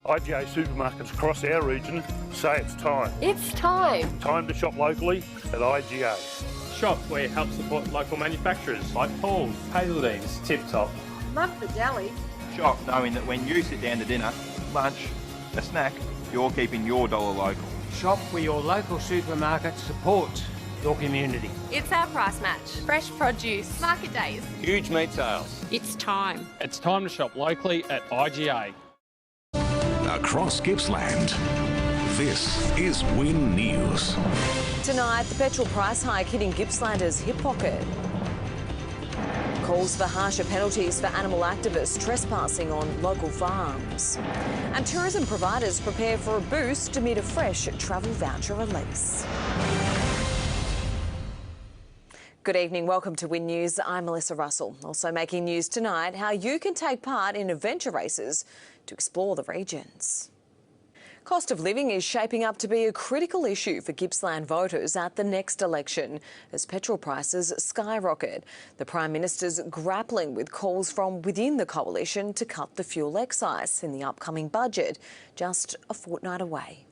IGA supermarkets across our region say it's time. It's time. Time to shop locally at IGA. Shop where you help support local manufacturers like Paul's, Hazeldene's, Tip Top. Love the deli. Shop knowing that when you sit down to dinner, lunch, a snack, you're keeping your dollar local. Shop where your local supermarket supports your community. It's our price match. Fresh produce. Market days. Huge meat sales. It's time. It's time to shop locally at IGA. Across Gippsland, this is Win News. Tonight, the petrol price hike hitting Gippslanders' hip pocket. Calls for harsher penalties for animal activists trespassing on local farms. And tourism providers prepare for a boost amid a fresh travel voucher release. Good evening, welcome to Win News. I'm Melissa Russell. Also making news tonight, how you can take part in adventure races to explore the regions. Cost of living is shaping up to be a critical issue for Gippsland voters at the next election as petrol prices skyrocket. The Prime Minister's grappling with calls from within the coalition to cut the fuel excise in the upcoming budget, just a fortnight away.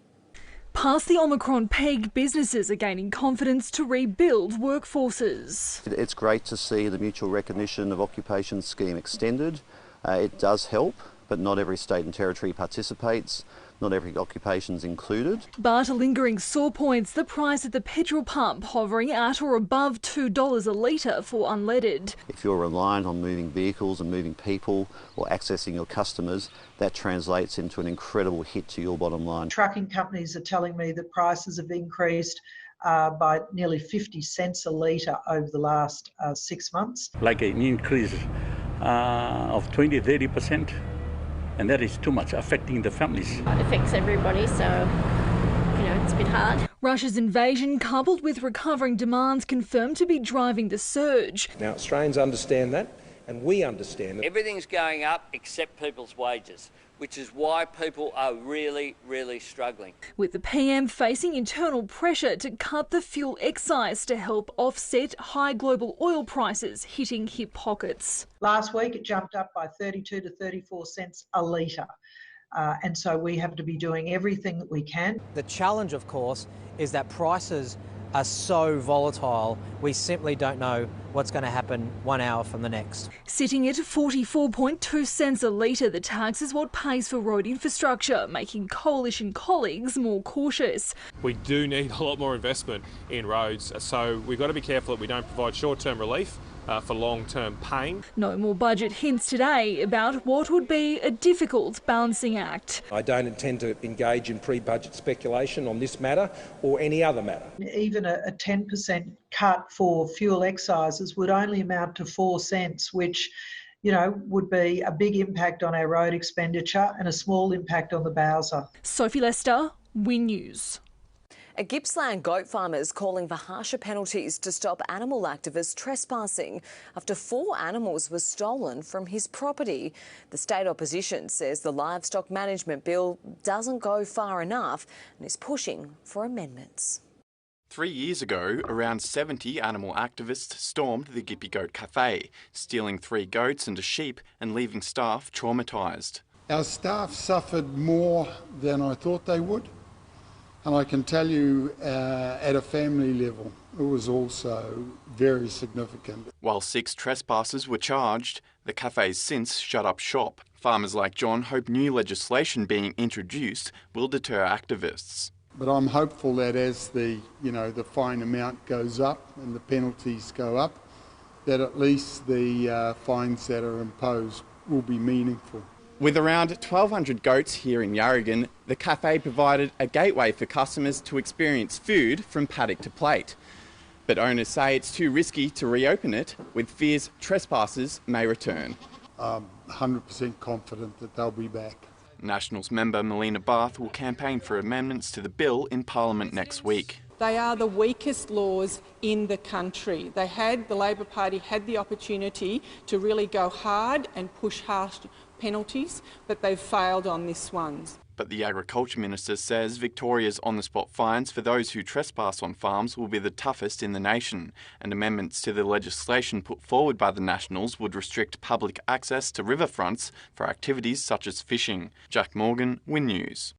Past the Omicron peak, businesses are gaining confidence to rebuild workforces. It's great to see the mutual recognition of occupation scheme extended. It does help, but not every state and territory participates. Not every occupation's included. But lingering sore points, the price at the petrol pump hovering at or above $2 a litre for unleaded. If you're reliant on moving vehicles and moving people or accessing your customers, that translates into an incredible hit to your bottom line. Trucking companies are telling me that prices have increased by nearly 50 cents a litre over the last 6 months. Like an increase of 20-30%. And that is too much, affecting the families. It affects everybody, so, it's a bit hard. Russia's invasion, coupled with recovering demands, confirmed to be driving the surge. Now, Australians understand that, and we understand it. Everything's going up except people's wages, which is why people are really, really struggling. With the PM facing internal pressure to cut the fuel excise to help offset high global oil prices hitting hip pockets. Last week it jumped up by 32 to 34 cents a litre. And so we have to be doing everything that we can. The challenge, of course, is that prices are so volatile, we simply don't know what's going to happen 1 hour from the next. Sitting at 44.2 cents a litre, the tax is what pays for road infrastructure, making coalition colleagues more cautious. We do need a lot more investment in roads, so we've got to be careful that we don't provide short-term relief for long-term pain. No more budget hints today about what would be a difficult balancing act. I don't intend to engage in pre-budget speculation on this matter or any other matter. Even a 10% cut for fuel excises would only amount to 4 cents, which would be a big impact on our road expenditure and a small impact on the Bowser. Sophie Lester, Win News. A Gippsland goat farmers calling for harsher penalties to stop animal activists trespassing after 4 animals were stolen from his property. The state opposition says the livestock management bill doesn't go far enough and is pushing for amendments. 3 years ago, around 70 animal activists stormed the Gippy Goat Cafe, stealing 3 goats and a sheep and leaving staff traumatised. Our staff suffered more than I thought they would. And I can tell you, at a family level, it was also very significant. While 6 trespassers were charged, the cafe's since shut up shop. Farmers like John hope new legislation being introduced will deter activists. But I'm hopeful that as the fine amount goes up and the penalties go up, that at least the fines that are imposed will be meaningful. With around 1,200 goats here in Yarragon, the cafe provided a gateway for customers to experience food from paddock to plate. But owners say it's too risky to reopen it, with fears trespassers may return. I'm 100% confident that they'll be back. Nationals member Melina Barth will campaign for amendments to the bill in Parliament next week. They are the weakest laws in the country. The Labor Party had the opportunity to really go hard and push harsh penalties, but they've failed on this one. But the Agriculture Minister says Victoria's on-the-spot fines for those who trespass on farms will be the toughest in the nation, and amendments to the legislation put forward by the Nationals would restrict public access to riverfronts for activities such as fishing. Jack Morgan, Win News.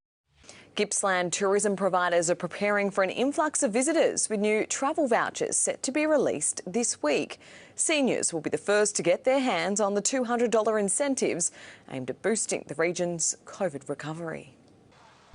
Gippsland tourism providers are preparing for an influx of visitors with new travel vouchers set to be released this week. Seniors will be the first to get their hands on the $200 incentives aimed at boosting the region's COVID recovery.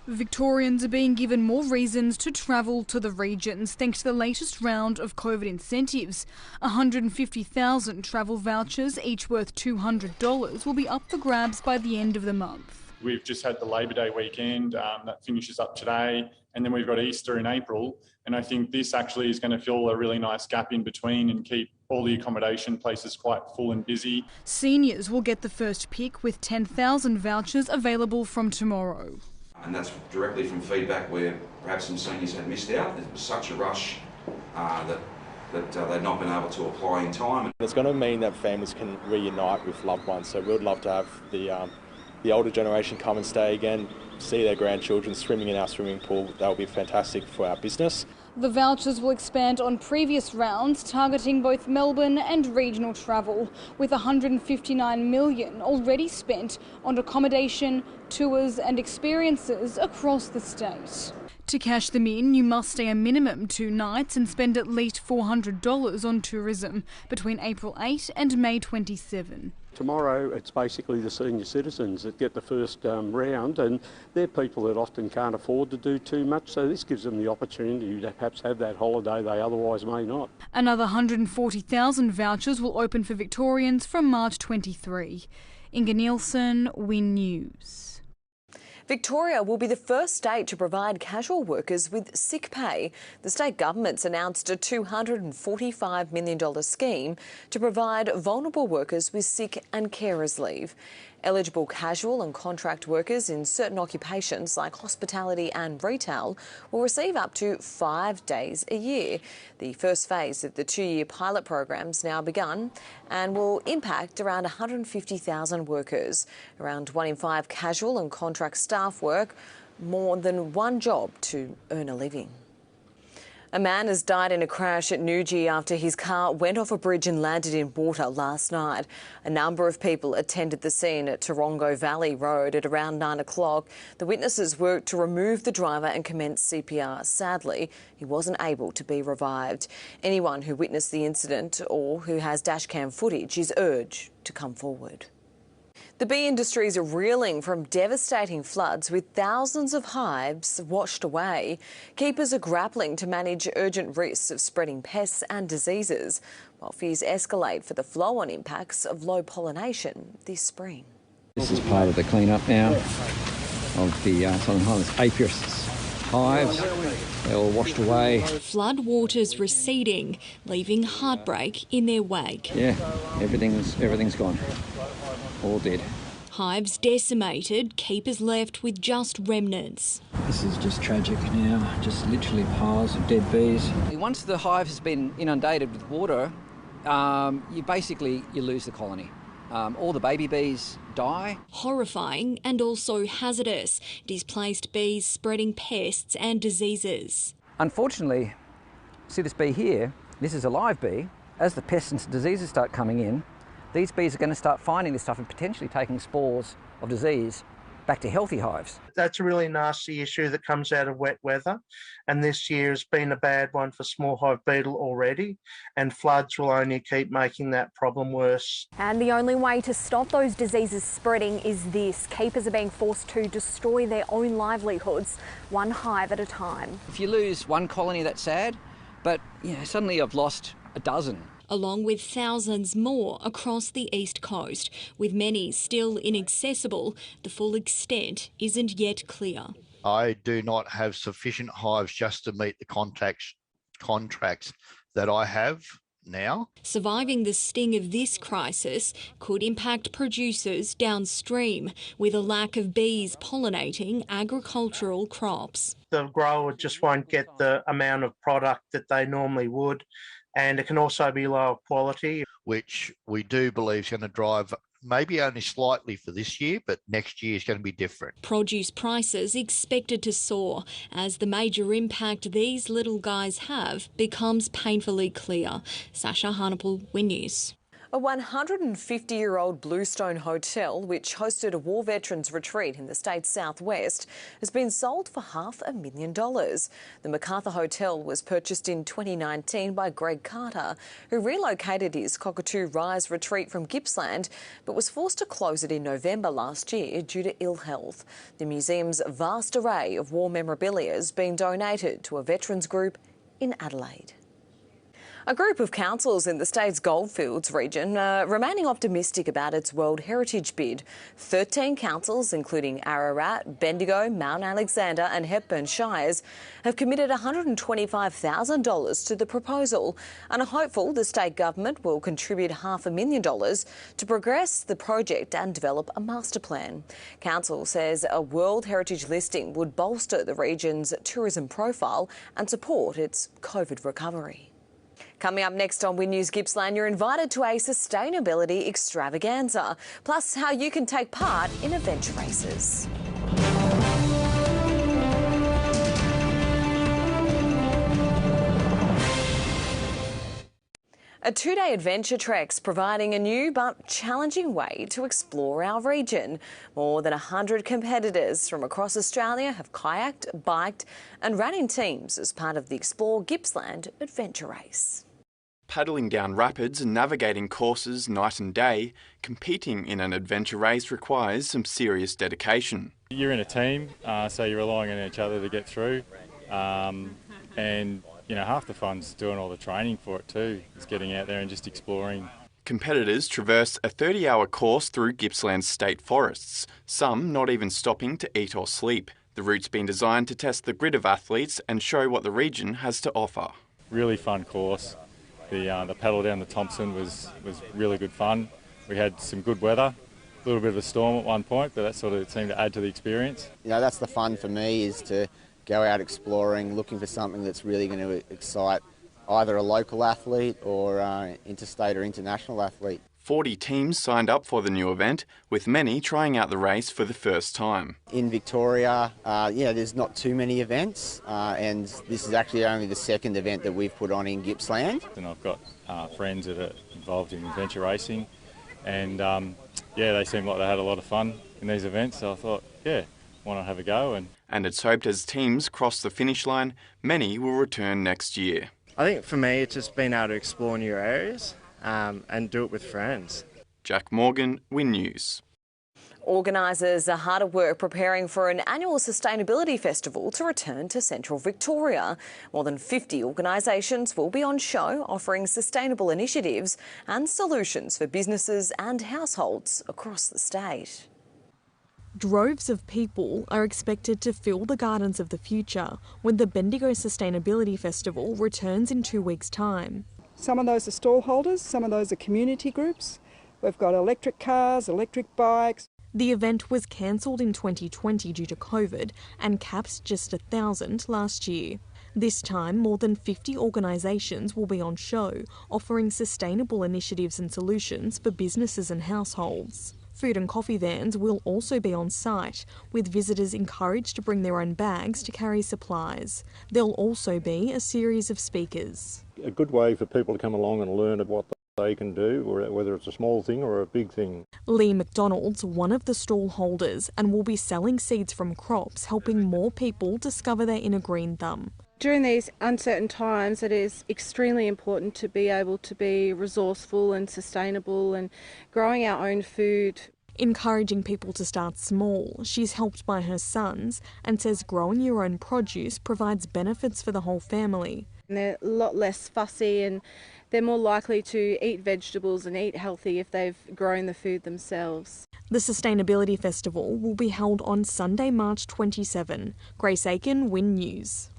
Victorians are being given more reasons to travel to the regions thanks to the latest round of COVID incentives. 150,000 travel vouchers, each worth $200, will be up for grabs by the end of the month. We've just had the Labor Day weekend, that finishes up today, and then we've got Easter in April. And I think this actually is going to fill a really nice gap in between and keep all the accommodation places quite full and busy. Seniors will get the first pick with 10,000 vouchers available from tomorrow. And that's directly from feedback where perhaps some seniors had missed out. It was such a rush that they'd not been able to apply in time. It's going to mean that families can reunite with loved ones, so we'd love to have the older generation come and stay again, see their grandchildren swimming in our swimming pool. That would be fantastic for our business. The vouchers will expand on previous rounds, targeting both Melbourne and regional travel, with $159 million already spent on accommodation, tours and experiences across the state. To cash them in, you must stay a minimum 2 nights and spend at least $400 on tourism between April 8 and May 27. Tomorrow it's basically the senior citizens that get the first round, and they're people that often can't afford to do too much, so this gives them the opportunity to perhaps have that holiday they otherwise may not. Another 140,000 vouchers will open for Victorians from March 23. Inga Nielsen, Win News. Victoria will be the first state to provide casual workers with sick pay. The state government's announced a $245 million scheme to provide vulnerable workers with sick and carers leave. Eligible casual and contract workers in certain occupations like hospitality and retail will receive up to 5 days a year. The first phase of the 2-year pilot program's now begun and will impact around 150,000 workers. Around 1 in 5 casual and contract staff work more than one job to earn a living. A man has died in a crash at Newgie after his car went off a bridge and landed in water last night. A number of people attended the scene at Tarongo Valley Road at around 9 o'clock. The witnesses worked to remove the driver and commence CPR. Sadly, he wasn't able to be revived. Anyone who witnessed the incident or who has dashcam footage is urged to come forward. The bee industries are reeling from devastating floods with thousands of hives washed away. Keepers are grappling to manage urgent risks of spreading pests and diseases, while fears escalate for the flow-on impacts of low pollination this spring. This is part of the clean-up now of the Southern Highlands apiarists' hives. They're all washed away. Flood waters receding, leaving heartbreak in their wake. Yeah, everything's gone. All dead. Hives decimated, keepers left with just remnants. This is just tragic now, just literally piles of dead bees. Once the hive has been inundated with water, you lose the colony. All the baby bees die. Horrifying and also hazardous, displaced bees spreading pests and diseases. Unfortunately, see this bee here, this is a live bee. As the pests and diseases start coming in, these bees are going to start finding this stuff and potentially taking spores of disease back to healthy hives. That's a really nasty issue that comes out of wet weather, and this year has been a bad one for small hive beetle already, and floods will only keep making that problem worse. And the only way to stop those diseases spreading is this. Keepers are being forced to destroy their own livelihoods, one hive at a time. If you lose one colony, that's sad, but suddenly I've lost a dozen. Along with thousands more across the east coast, with many still inaccessible, the full extent isn't yet clear. I do not have sufficient hives just to meet the contracts that I have now. Surviving the sting of this crisis could impact producers downstream, with a lack of bees pollinating agricultural crops. The grower just won't get the amount of product that they normally would, and it can also be lower quality. Which we do believe is going to drive maybe only slightly for this year, but next year is going to be different. Produce prices expected to soar as the major impact these little guys have becomes painfully clear. Sasha Harnapol, Win News. A 150-year-old Bluestone hotel, which hosted a war veterans retreat in the state's southwest, has been sold for $500,000. The MacArthur Hotel was purchased in 2019 by Greg Carter, who relocated his Cockatoo Rise retreat from Gippsland, but was forced to close it in November last year due to ill health. The museum's vast array of war memorabilia has been donated to a veterans group in Adelaide. A group of councils in the state's Goldfields region are remaining optimistic about its World Heritage bid. 13 councils, including Ararat, Bendigo, Mount Alexander and Hepburn Shires, have committed $125,000 to the proposal and are hopeful the state government will contribute $500,000 to progress the project and develop a master plan. Council says a World Heritage listing would bolster the region's tourism profile and support its COVID recovery. Coming up next on Win News Gippsland, you're invited to a sustainability extravaganza, plus how you can take part in adventure races. A two-day adventure trek's providing a new but challenging way to explore our region. More than 100 competitors from across Australia have kayaked, biked and ran in teams as part of the Explore Gippsland adventure race. Paddling down rapids and navigating courses night and day, competing in an adventure race requires some serious dedication. You're in a team, so you're relying on each other to get through. And, you know, half the fun's doing all the training for it too, is getting out there and just exploring. Competitors traverse a 30-hour course through Gippsland's state forests, some not even stopping to eat or sleep. The route's been designed to test the grit of athletes and show what the region has to offer. Really fun course. The paddle down the Thompson was really good fun. We had some good weather, a little bit of a storm at one point, but that sort of seemed to add to the experience. You know, that's the fun for me, is to go out exploring, looking for something that's really going to excite either a local athlete or interstate or international athlete. 40 teams signed up for the new event, with many trying out the race for the first time. In Victoria, there's not too many events, and this is actually only the second event that we've put on in Gippsland. And I've got friends that are involved in adventure racing, and they seemed like they had a lot of fun in these events, so I thought, why not have a go? And it's hoped as teams cross the finish line, many will return next year. I think for me, it's just being able to explore new areas and do it with friends. Jack Morgan, Win News. Organisers are hard at work preparing for an annual sustainability festival to return to central Victoria. More than 50 organisations will be on show, offering sustainable initiatives and solutions for businesses and households across the state. Droves of people are expected to fill the gardens of the future when the Bendigo Sustainability Festival returns in 2 weeks' time. Some of those are stallholders, some of those are community groups. We've got electric cars, electric bikes. The event was cancelled in 2020 due to COVID and capped just 1,000 last year. This time, more than 50 organisations will be on show, offering sustainable initiatives and solutions for businesses and households. Food and coffee vans will also be on site, with visitors encouraged to bring their own bags to carry supplies. There'll also be a series of speakers. A good way for people to come along and learn what they can do, or whether it's a small thing or a big thing. Lee McDonald's one of the stall holders and will be selling seeds from crops, helping more people discover their inner green thumb. During these uncertain times, it is extremely important to be able to be resourceful and sustainable and growing our own food. Encouraging people to start small, she's helped by her sons and says growing your own produce provides benefits for the whole family. And they're a lot less fussy and they're more likely to eat vegetables and eat healthy if they've grown the food themselves. The Sustainability Festival will be held on Sunday, March 27. Grace Aiken, Win News.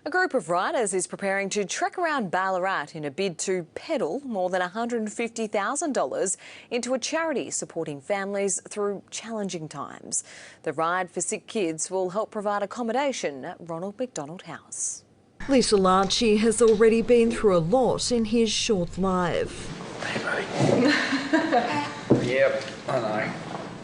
A group of riders is preparing to trek around Ballarat in a bid to peddle more than $150,000 into a charity supporting families through challenging times. The Ride for Sick Kids will help provide accommodation at Ronald McDonald House. Little Archie has already been through a lot in his short life. Yep, I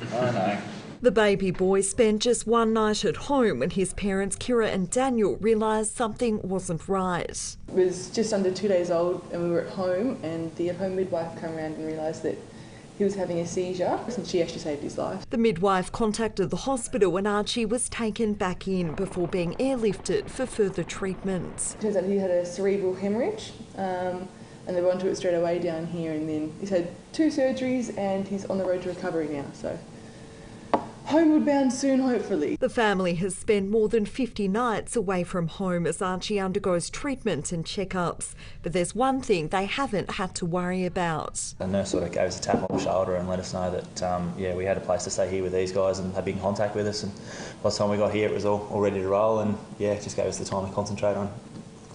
know. The baby boy spent just one night at home when his parents, Kira and Daniel, realised something wasn't right. He was just under 2 days old and we were at home, and the at-home midwife came around and realised that he was having a seizure, and she actually saved his life. The midwife contacted the hospital and Archie was taken back in before being airlifted for further treatment. Turns out he had a cerebral hemorrhage, and they went to it straight away down here, and then he's had 2 surgeries and he's on the road to recovery now, so homeward bound soon, hopefully. The family has spent more than 50 nights away from home as Archie undergoes treatment and checkups. But there's one thing they haven't had to worry about. The nurse sort of gave us a tap on the shoulder and let us know that, we had a place to stay here with these guys and had been in contact with us. And by the time we got here, it was all ready to roll, and it just gave us the time to concentrate on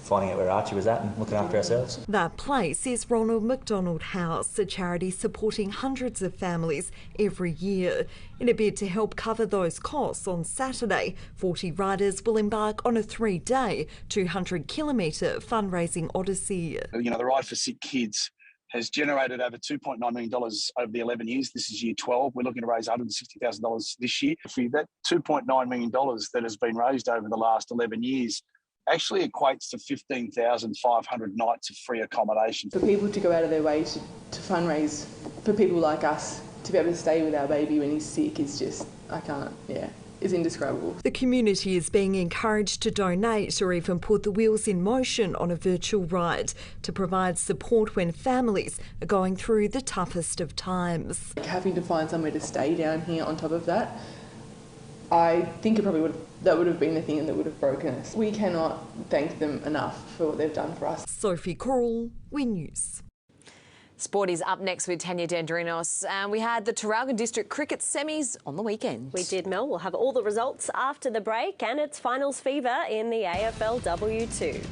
finding out where Archie was at and looking after ourselves. That place is Ronald McDonald House, a charity supporting hundreds of families every year. In a bid to help cover those costs, on Saturday, 40 riders will embark on a 3-day, 200-kilometre fundraising odyssey. The Ride for Sick Kids has generated over $2.9 million over the 11 years. This is year 12. We're looking to raise $160,000 this year. That $2.9 million that has been raised over the last 11 years actually equates to 15,500 nights of free accommodation. For people to go out of their way to fundraise for people like us to be able to stay with our baby when he's sick is just, it's indescribable. The community is being encouraged to donate or even put the wheels in motion on a virtual ride to provide support when families are going through the toughest of times. Having to find somewhere to stay down here on top of that, I think it probably that would have been the thing that would have broken us. We cannot thank them enough for what they've done for us. Sophie Coral, Win News. Sport is up next with Tanya Dendrinos. We had the Traralgon District Cricket semis on the weekend. We did, Mel. We'll have all the results after the break, and it's finals fever in the AFLW2.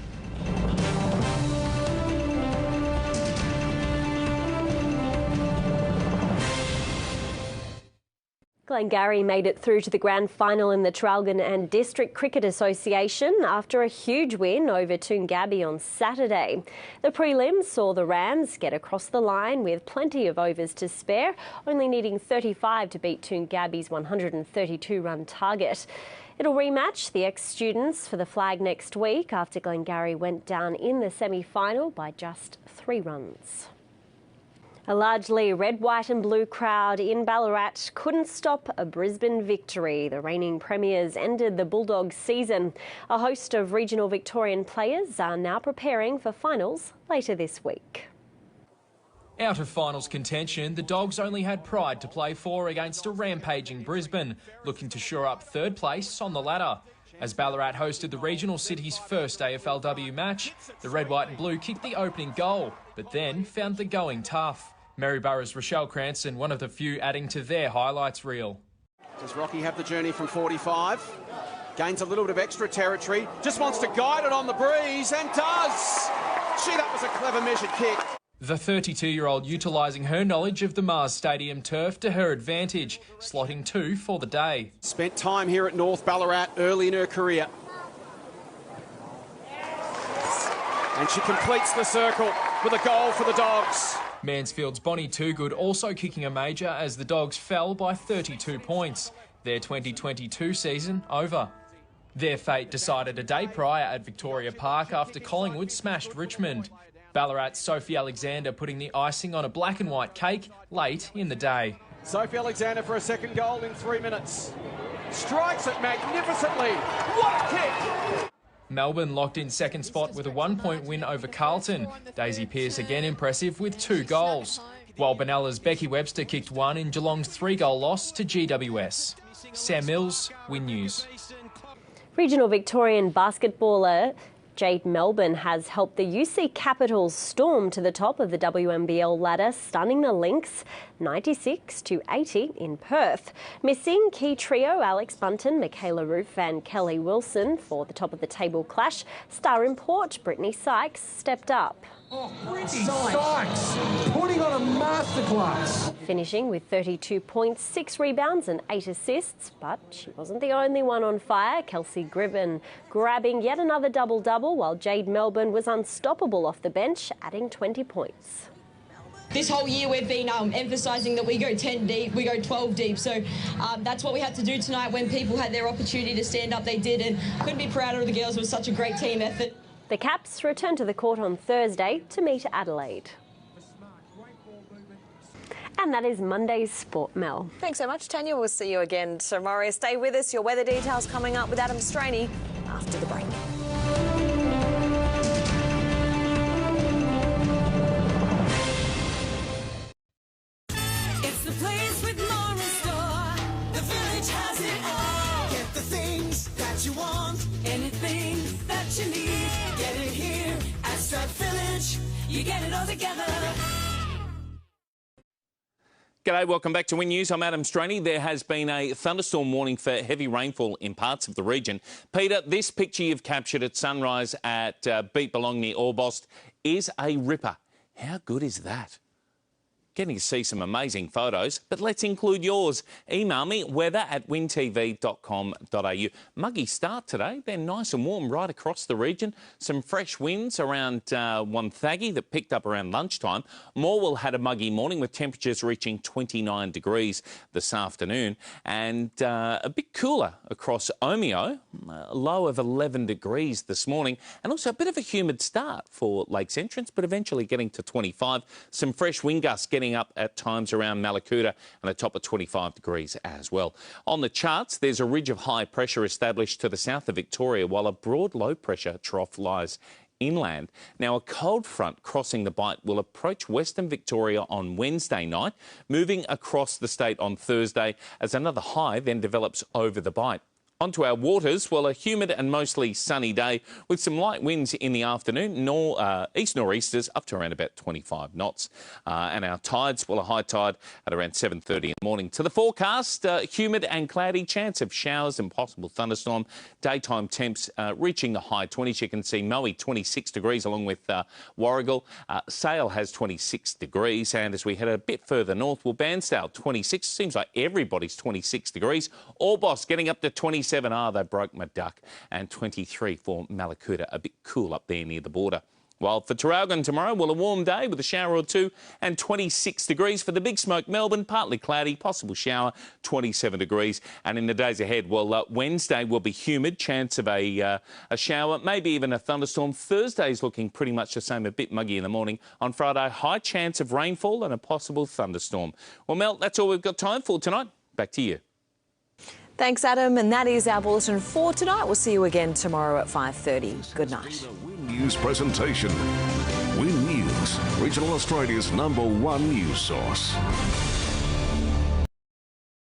Glengarry made it through to the grand final in the Traralgon and District Cricket Association after a huge win over Toongabbie on Saturday. The prelims saw the Rams get across the line with plenty of overs to spare, only needing 35 to beat Toongabbie's 132-run target. It'll rematch the ex-students for the flag next week after Glengarry went down in the semi-final by just 3 runs. A largely red, white and blue crowd in Ballarat couldn't stop a Brisbane victory. The reigning premiers ended the Bulldogs season. A host of regional Victorian players are now preparing for finals later this week. Out of finals contention, the Dogs only had pride to play for against a rampaging Brisbane, looking to shore up third place on the ladder. As Ballarat hosted the regional city's first AFLW match, the red, white and blue kicked the opening goal, but then found the going tough. Maryborough's Rochelle Cranston, one of the few adding to their highlights reel. Does Rocky have the journey from 45? Gains a little bit of extra territory, just wants to guide it on the breeze and does! Gee, that was a clever measured kick. The 32-year-old utilising her knowledge of the Mars Stadium turf to her advantage, slotting 2 for the day. Spent time here at North Ballarat early in her career. And she completes the circle with a goal for the Dogs. Mansfield's Bonnie Toogood also kicking a major as the Dogs fell by 32 points. Their 2022 season over. Their fate decided a day prior at Victoria Park after Collingwood smashed Richmond. Ballarat's Sophie Alexander putting the icing on a black and white cake late in the day. Sophie Alexander for a second goal in 3 minutes. Strikes it magnificently. What a kick! Melbourne locked in second spot with a 1-point win over Carlton. Daisy Pearce again impressive with 2 goals. While Benella's Becky Webster kicked 1 in Geelong's 3-goal loss to GWS. Sam Mills, Win News. Regional Victorian basketballer Jade Melbourne has helped the UC Capitals storm to the top of the WNBL ladder, stunning the Lynx 96-80 in Perth. Missing key trio Alex Bunton, Michaela Roof and Kelly Wilson for the top of the table clash. Star import Brittany Sykes stepped up. Brittany Sykes putting on a masterclass. Finishing with 32 points, 6 rebounds and 8 assists, but she wasn't the only one on fire. Kelsey Griven grabbing yet another double-double, while Jade Melbourne was unstoppable off the bench, adding 20 points. This whole year we've been emphasising that we go 10 deep, we go 12 deep. So that's what we had to do tonight. When people had their opportunity to stand up, they did, and couldn't be prouder of the girls. It was such a great team effort. The Caps return to the court on Thursday to meet Adelaide. And that is Monday's Sport, Mel. Thanks so much, Tanya. We'll see you again tomorrow. Stay with us. Your weather details coming up with Adam Straney after the break. It's the place with more in store. The Village has it all. Get the things that you want, anything that you need. Get it here at Strat Village. You get it all together. G'day, welcome back to Win News. I'm Adam Straney. There has been a thunderstorm warning for heavy rainfall in parts of the region. Peter, this picture you've captured at sunrise at Beat Belong near Orbost is a ripper. How good is that? Getting to see some amazing photos, but let's include yours. Email me, weather@wintv.com.au. Muggy start today. They're nice and warm right across the region. Some fresh winds around Wonthaggi that picked up around lunchtime. Morwell had a muggy morning with temperatures reaching 29 degrees this afternoon, and a bit cooler across Omeo, a low of 11 degrees this morning, and also a bit of a humid start for Lakes Entrance, but eventually getting to 25. Some fresh wind gusts getting up at times around Malakuta and a top of 25 degrees as well. On the charts, there's a ridge of high pressure established to the south of Victoria, while a broad low pressure trough lies inland. Now, a cold front crossing the Bight will approach Western Victoria on Wednesday night, moving across the state on Thursday as another high then develops over the Bight. Onto our waters. Well, a humid and mostly sunny day with some light winds in the afternoon, east nor'easters up to around about 25 knots. And our tides, well, a high tide at around 7:30 in the morning. To the forecast, humid and cloudy, chance of showers and possible thunderstorm. Daytime temps reaching the high 20s. You can see Moe 26 degrees along with Warragul. Sale has 26 degrees. And as we head a bit further north, well, Bairnsdale 26. Seems like everybody's 26 degrees. Orbost getting up to 27. They broke my duck, and 23 for Malakuta, a bit cool up there near the border. While for Traralgon tomorrow, well, a warm day with a shower or two and 26 degrees. For the Big Smoke, Melbourne, partly cloudy, possible shower, 27 degrees. And in the days ahead, well, Wednesday will be humid, chance of a shower, maybe even a thunderstorm. Thursday's looking pretty much the same, a bit muggy in the morning. On Friday, high chance of rainfall and a possible thunderstorm. Well, Mel, that's all we've got time for tonight. Back to you. Thanks, Adam. And that is our bulletin for tonight. We'll see you again tomorrow at 5:30. Good night. Win News presentation. Win News, Regional Australia's #1 news source.